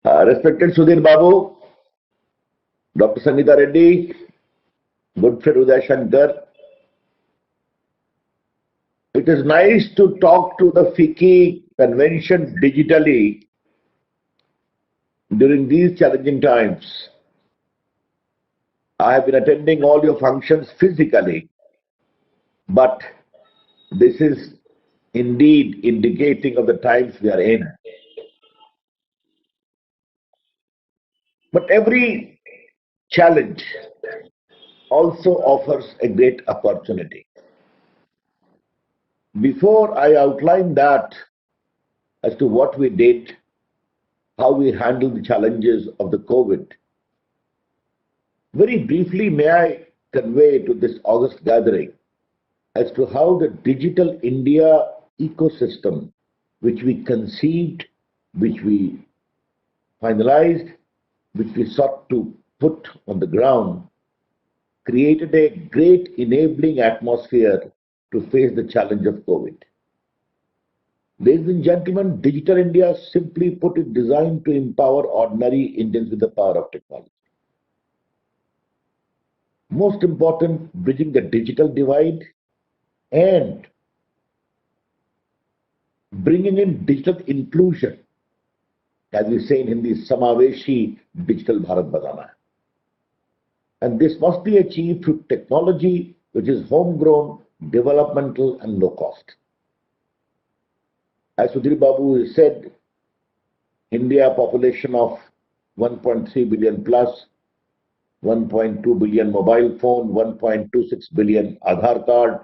Respected Sudhir Babu, Dr. Sangeeta Reddy, good friend Uday Shankar, it is nice to talk to the FICCI convention digitally during these challenging times. I have been attending all your functions physically, but this is indeed indicating of the times we are in. But every challenge also offers a great opportunity. Before I outline that as to what we did, how we handled the challenges of the COVID, very briefly may I convey to this August gathering as to how the digital India ecosystem, which we conceived, which we finalized, which we sought to put on the ground, created a great enabling atmosphere to face the challenge of COVID. Ladies and gentlemen, Digital India, simply put, is designed to empower ordinary Indians with the power of technology. Most important, bridging the digital divide and bringing in digital inclusion. As we say in Hindi, Samaveshi Digital Bharat Banana. And this must be achieved through technology which is homegrown, developmental, and low cost. As Sudhir Babu said, India population of 1.3 billion plus, 1.2 billion mobile phone, 1.26 billion Aadhaar card.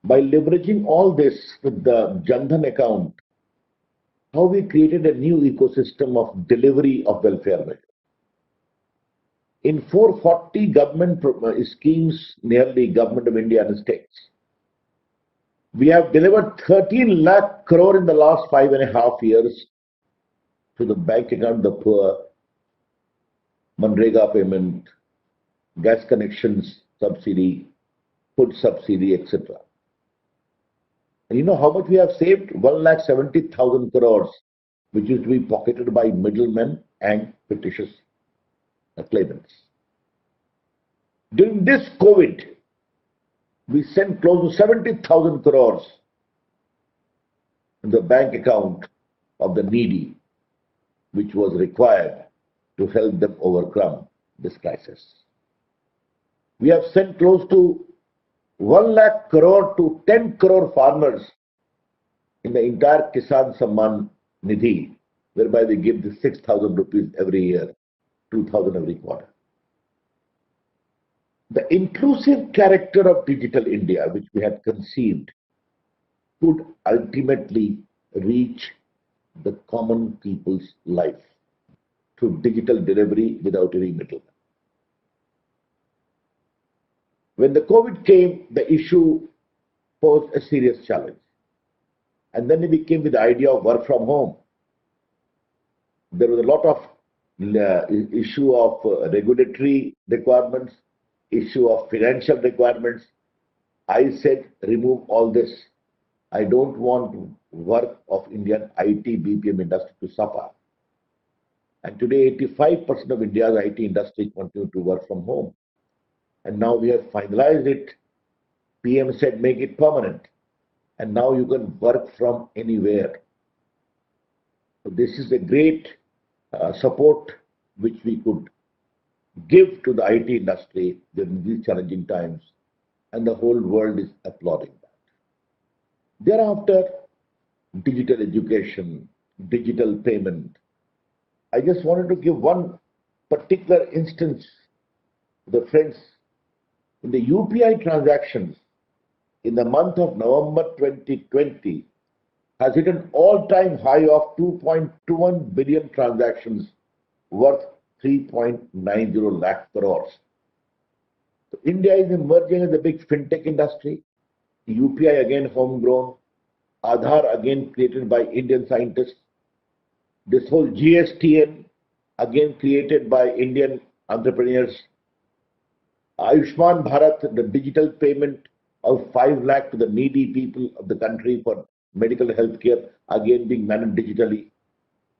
By leveraging all this with the Jan Dhan account, how we created a new ecosystem of delivery of welfare measures. In 440 government schemes, nearly Government of India and states, we have delivered 13 lakh crore in the last 5.5 years to the bank account of the poor, Manrega payment, gas connections subsidy, food subsidy, etc. And you know how much we have saved? 1,70,000 crores, which used to be pocketed by middlemen and fictitious claimants. During this COVID, we sent close to 70,000 crores in the bank account of the needy, which was required to help them overcome this crisis. We have sent close to 1 lakh crore to 10 crore farmers in the entire Kisan Samman Nidhi, whereby we give the 6,000 rupees every year, 2,000 every quarter. The inclusive character of Digital India, which we had conceived, could ultimately reach the common people's life through digital delivery without any middleman. When the COVID came, the issue posed a serious challenge. And then we came with the idea of work from home. There was a lot of issue of regulatory requirements, issue of financial requirements. I said, remove all this. I don't want work of Indian IT BPM industry to suffer. And today, 85% of India's IT industry continue to work from home. And now we have finalized it. PM said, make it permanent. And now you can work from anywhere. So this is a great support which we could give to the IT industry during these challenging times, and the whole world is applauding that. Thereafter, digital education, digital payment. I just wanted to give one particular instance to the friends. In the UPI transactions, in the month of November 2020, has hit an all-time high of 2.21 billion transactions worth 3.90 lakh crores. So India is emerging as a big fintech industry. UPI again homegrown, Aadhaar again created by Indian scientists. This whole GSTN again created by Indian entrepreneurs. Ayushman Bharat, the digital payment of 5 lakh to the needy people of the country for medical health care, again being managed digitally.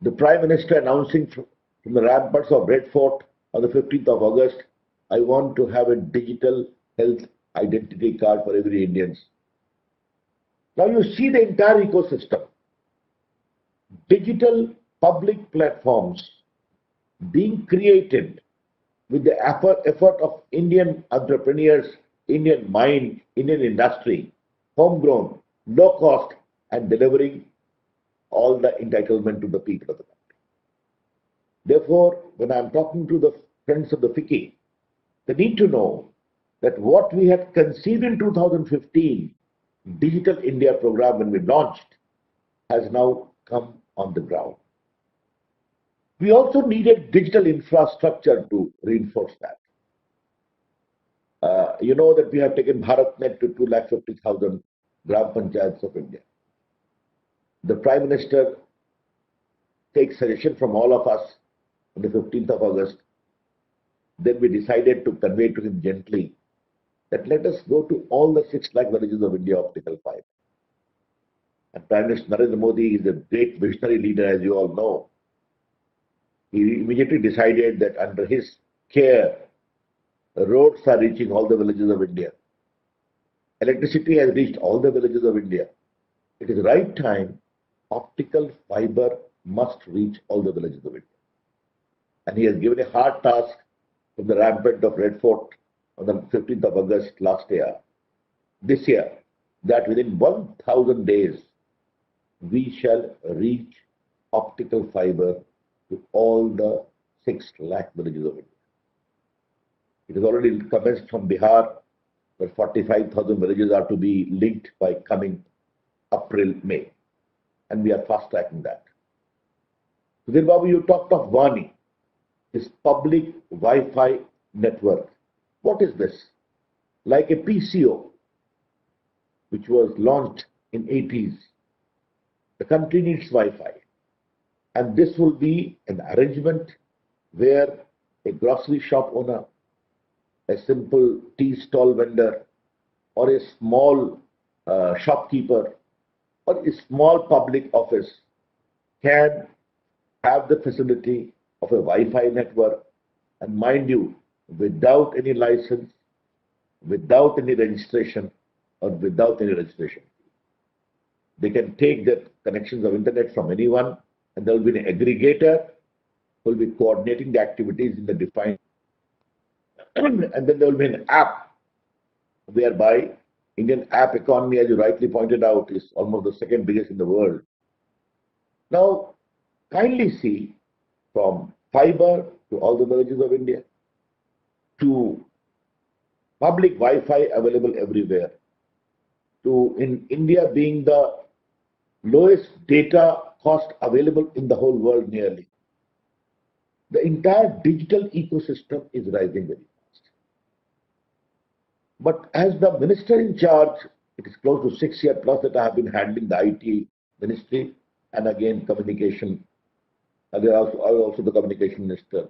The Prime Minister announcing from the ramparts of Red Fort on the 15th of August, I want to have a digital health identity card for every Indian. Now you see the entire ecosystem. Digital public platforms being created with the effort of Indian entrepreneurs, Indian mind, Indian industry, homegrown, low cost, and delivering all the entitlement to the people of the country. Therefore, when I'm talking to the friends of the FICCI, they need to know that what we had conceived in 2015, Digital India program when we launched, has now come on the ground. We also needed digital infrastructure to reinforce that. You know that we have taken BharatNet to 250,000 Gram Panchayats of India. The Prime Minister takes suggestion from all of us on the 15th of August. Then we decided to convey to him gently that let us go to all the 6 lakh villages of India optical fiber. And Prime Minister Narendra Modi is a great visionary leader, as you all know. He immediately decided that under his care, roads are reaching all the villages of India. Electricity has reached all the villages of India. It is the right time, optical fiber must reach all the villages of India. And he has given a hard task from the rampart of Red Fort on the 15th of August this year, that within 1,000 days, we shall reach optical fiber to all the 6 lakh villages of India. It has already commenced from Bihar, where 45,000 villages are to be linked by coming April, May. And we are fast-tracking that. Sudhir Babu, you talked of WANI, this public Wi-Fi network. What is this? Like a PCO, which was launched in 80s. The country needs Wi-Fi. And this will be an arrangement where a grocery shop owner, a simple tea stall vendor, or a small shopkeeper, or a small public office can have the facility of a Wi-Fi network, and mind you, without any license, without any registration, or without any registration. They can take the connections of internet from anyone, and there will be an aggregator who will be coordinating the activities in the defined, and then there will be an app whereby Indian app economy, as you rightly pointed out, is almost the second biggest in the world. Now, kindly see, from fiber to all the villages of India, to public Wi-Fi available everywhere, to in India being the lowest data cost available in the whole world nearly. The entire digital ecosystem is rising very fast. But as the minister in charge, it is close to 6 years plus that I have been handling the IT ministry and again communication. Again, I was also the communication minister.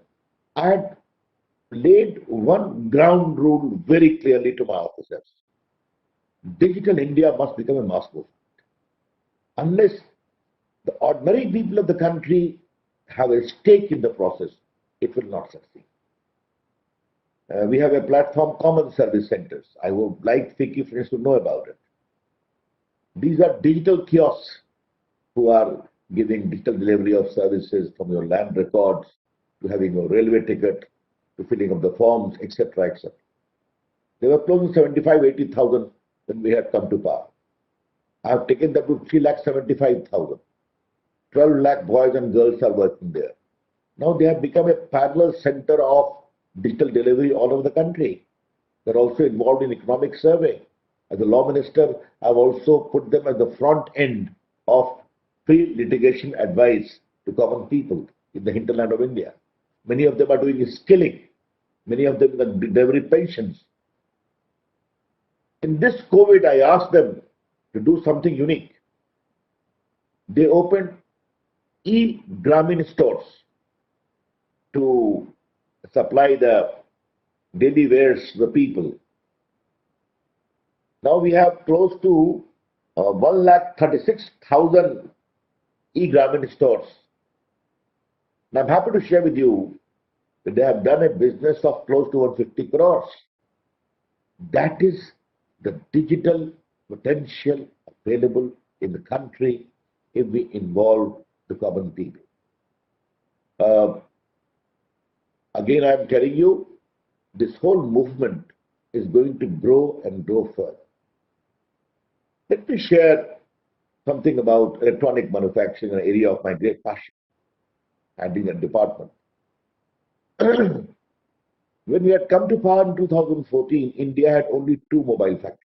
I had laid one ground rule very clearly to my officers. Digital India must become a mass movement. Unless the ordinary people of the country have a stake in the process, it will not succeed. We have a platform, common service centers. I would like FICCI friends to know about it. These are digital kiosks who are giving digital delivery of services, from your land records to having your railway ticket to filling of the forms, etc., etc. They were close to 75,000-80,000 when we had come to power. I have taken that to 3,75,000. 12 lakh boys and girls are working there. Now they have become a parallel center of digital delivery all over the country. They're also involved in economic survey. As a law minister, I've also put them at the front end of free litigation advice to common people in the hinterland of India. Many of them are doing skilling. Many of them are delivering pensions. In this COVID, I asked them to do something unique. They opened Grameen stores to supply the daily wares to the people. Now we have close to 1,36,000 Grameen stores. And I'm happy to share with you that they have done a business of close to 150 crores. That is the digital potential available in the country if we involve the common people. Uh, Again, I'm telling you, this whole movement is going to grow and grow further. Let me share something about electronic manufacturing, an area of my great passion, handling that department. When we had come to power in 2014, India had only 2 mobile factories.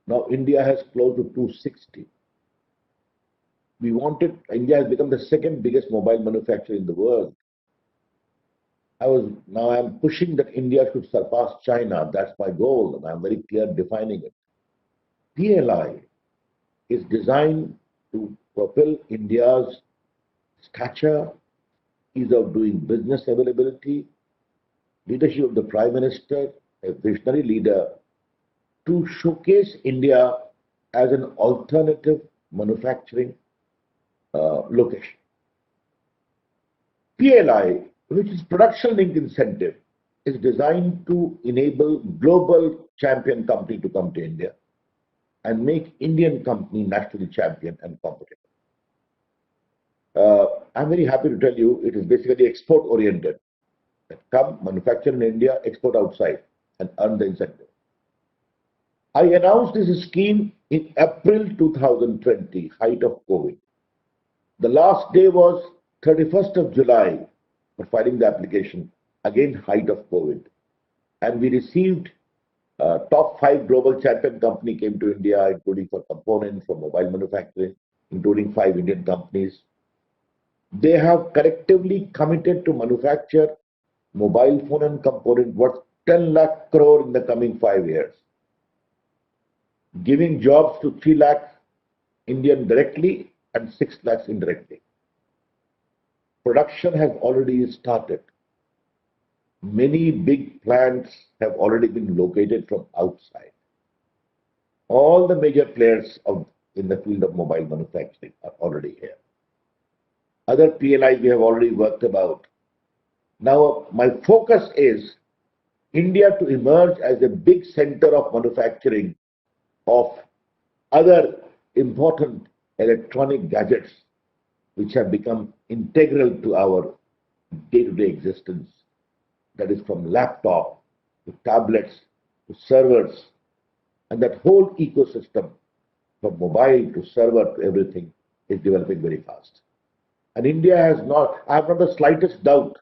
Now India has close to 260. India has become the second biggest mobile manufacturer in the world. Now I'm pushing that India should surpass China. That's my goal, and I'm very clear defining it. PLI is designed to propel India's stature, ease of doing business availability, leadership of the Prime Minister, a visionary leader, to showcase India as an alternative manufacturing location. PLI, which is production linked incentive, is designed to enable global champion company to come to India and make Indian company nationally champion and competitive. I'm very happy to tell you it is basically export oriented. Come manufacture in India, export outside and earn the incentive. I announced this scheme in April 2020, height of COVID. The last day was 31st of July for filing the application, again height of COVID. And we received top 5 global champion company came to India, including for components, for mobile manufacturing, including 5 Indian companies. They have collectively committed to manufacture mobile phone and component worth 10 lakh crore in the coming 5 years, giving jobs to 3 lakh Indian directly and 6 lakhs indirectly. Production has already started. Many big plants have already been located from outside. All the major players in the field of mobile manufacturing are already here. Other PLIs we have already worked about. Now, my focus is India to emerge as a big center of manufacturing of other important electronic gadgets which have become integral to our day-to-day existence. That is from laptop to tablets to servers, and that whole ecosystem from mobile to server to everything is developing very fast. And India has not, I have not the slightest doubt.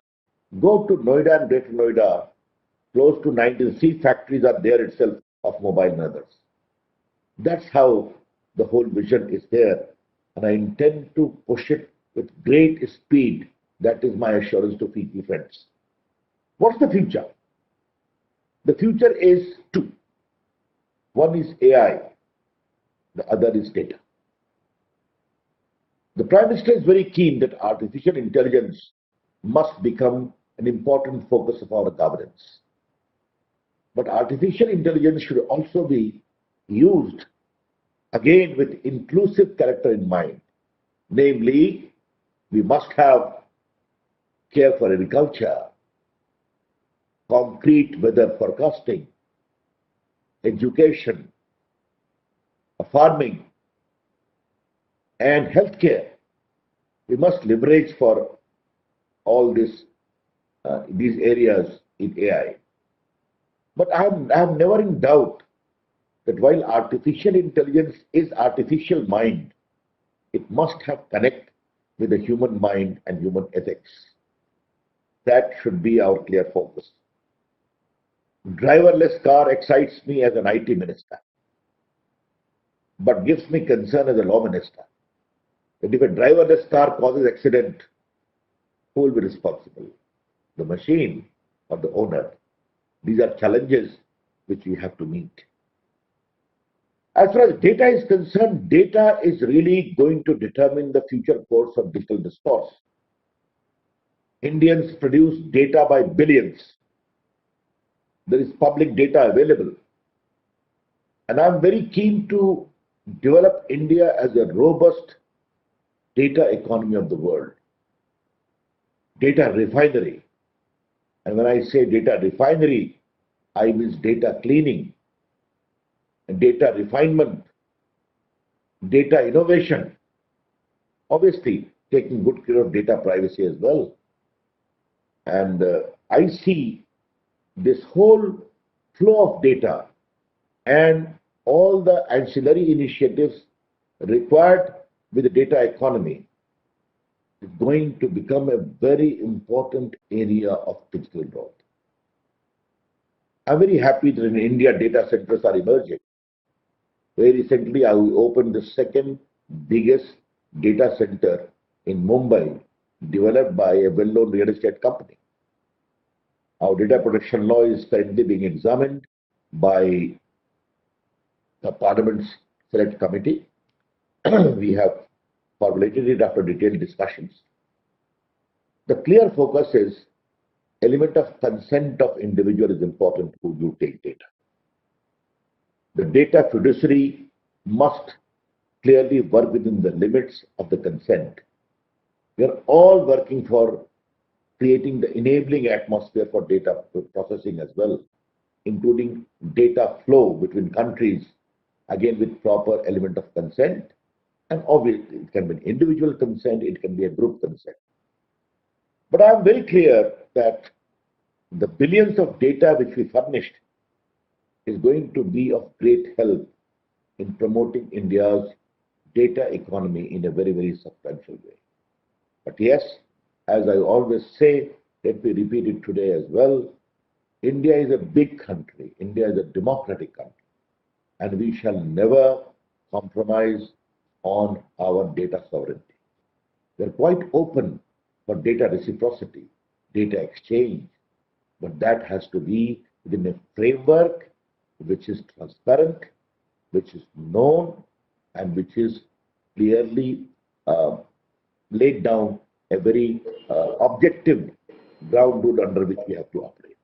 Go to Noida and Greater Noida, close to 93 factories are there itself of mobile and others. That's how the whole vision is there, and I intend to push it with great speed. That is my assurance to PG friends. What's the future? The future is 2. One is AI, the other is data. The Prime Minister is very keen that artificial intelligence must become an important focus of our governance. But artificial intelligence should also be used again with inclusive character in mind. Namely, we must have care for agriculture, concrete weather forecasting, education, farming, and healthcare. We must leverage for all these areas in AI. But I am never in doubt that while artificial intelligence is artificial mind, it must have connect with the human mind and human ethics. That should be our clear focus. Driverless car excites me as an IT minister, but gives me concern as a law minister. That if a driverless car causes accident, who will be responsible? The machine or the owner? These are challenges which we have to meet. As far as data is concerned, data is really going to determine the future course of digital discourse. Indians produce data by billions. There is public data available. And I'm very keen to develop India as a robust data economy of the world. data refinery. And when I say data refinery, I mean data cleaning, data refinement, data innovation, obviously taking good care of data privacy as well. And I see this whole flow of data and all the ancillary initiatives required with the data economy is going to become a very important area of digital growth. I'm very happy that in India data centers are emerging. Very recently, I opened the second biggest data center in Mumbai, developed by a well-known real estate company. Our data protection law is currently being examined by the Parliament's Select Committee. We have formulated it after detailed discussions. The clear focus is element of consent of individual is important who you take data. The data fiduciary must clearly work within the limits of the consent. We are all working for creating the enabling atmosphere for data processing as well, including data flow between countries, again with proper element of consent. And obviously, it can be an individual consent, it can be a group consent. But I am very clear that the billions of data which we furnished is going to be of great help in promoting India's data economy in a very, very substantial way. But yes, as I always say, let me repeat it today as well, India is a big country, India is a democratic country, and we shall never compromise on our data sovereignty. We are quite open for data reciprocity, data exchange, but that has to be within a framework which is transparent, which is known, and which is clearly laid down a very objective ground rule under which we have to operate.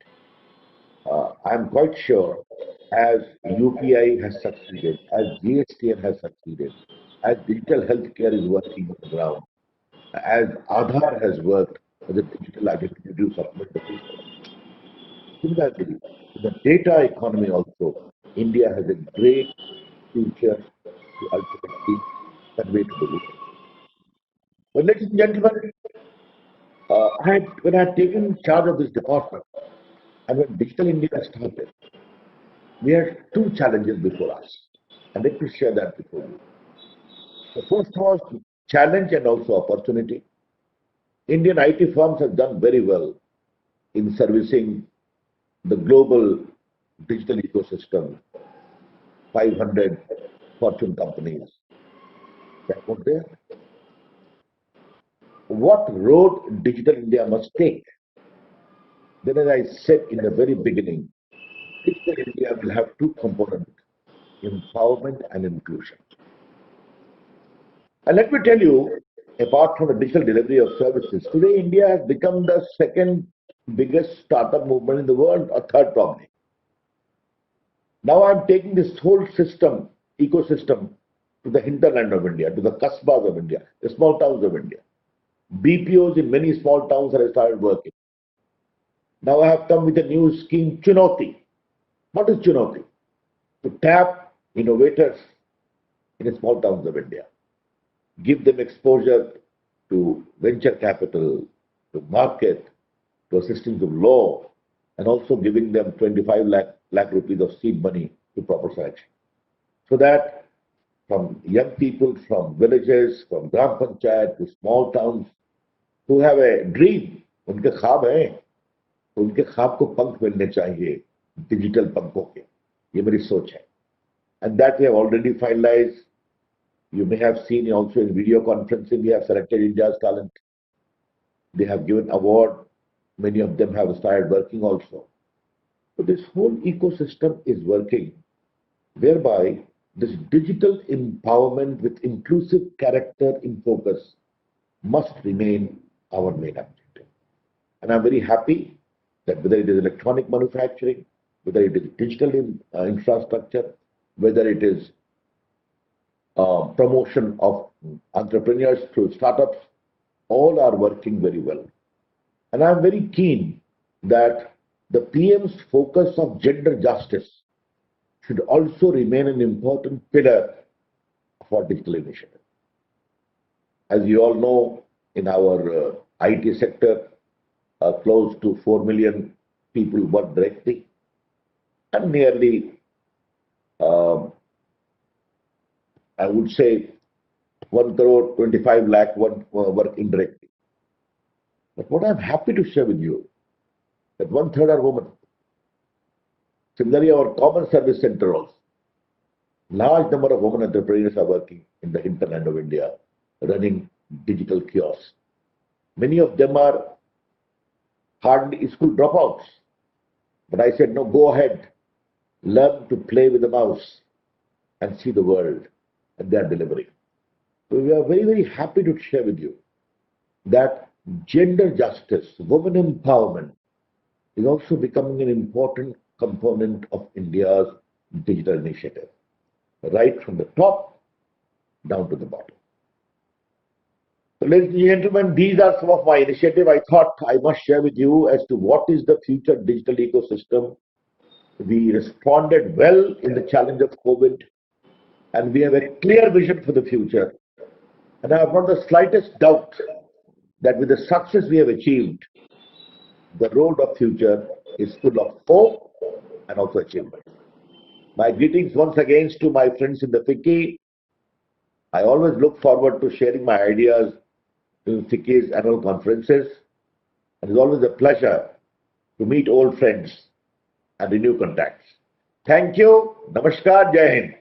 I am quite sure as UPI has succeeded, as GSTN has succeeded, as digital healthcare is working on the ground, as Aadhaar has worked as a digital identity to supplement the system. Similarly, in the data economy also, India has a great future to ultimately convey to the world. Well, ladies and gentlemen, when I had taken charge of this department and when Digital India started, we had two challenges before us. And let me share that before you. The first was challenge and also opportunity. Indian IT firms have done very well in servicing the global digital ecosystem, 500 Fortune companies. That was there. What road Digital India must take? Then, as I said in the very beginning, Digital India will have two components, empowerment and inclusion. And let me tell you, apart from the digital delivery of services, today India has become the second biggest startup movement in the world, or third probably. Now I'm taking this whole system, ecosystem, to the hinterland of India, to the kasbas of India, the small towns of India. BPOs in many small towns have started working. Now I have come with a new scheme, Chunoti. What is Chunoti? To tap innovators in the small towns of India, give them exposure to venture capital, to market, to assistance of law, and also giving them 25 lakh rupees of seed money to proper selection. So that from young people, from villages, from Gram Panchayat to small towns who have a dream, उनके ख्वाब हैं, उनके ख्वाब को पंख मिलने चाहिए, digital पंखों के, ये मेरी सोच है. And that we have already finalized. You may have seen also in video conferencing, we have selected India's talent. They have given award. Many of them have started working also. So this whole ecosystem is working, whereby this digital empowerment with inclusive character in focus must remain our main objective. And I'm very happy that whether it is electronic manufacturing, whether it is digital infrastructure, whether it is promotion of entrepreneurs through startups, all are working very well. And I'm very keen that the PM's focus of gender justice should also remain an important pillar of our digital initiative. As you all know, in our IT sector, close to 4 million people work directly, and nearly, I would say, 1 crore 25 lakh work indirectly. But what I'm happy to share with you that one third are women. Similarly, our common service center also. Large number of women entrepreneurs are working in the hinterland of India, running digital kiosks. Many of them are hardly school dropouts. But I said, no, go ahead, learn to play with the mouse and see the world. And they are delivering. So we are very, very happy to share with you that gender justice, women empowerment is also becoming an important component of India's digital initiative, right from the top down to the bottom. So, ladies and gentlemen, these are some of my initiatives I thought I must share with you as to what is the future digital ecosystem. We responded well in the challenge of COVID, and we have a clear vision for the future. And I have not the slightest doubt that with the success we have achieved, the road of future is full of hope and also achievement. My greetings once again to my friends in the FICCI. I always look forward to sharing my ideas in FICCI's annual conferences. And it's always a pleasure to meet old friends and renew contacts. Thank you. Namaskar. Jai Hind.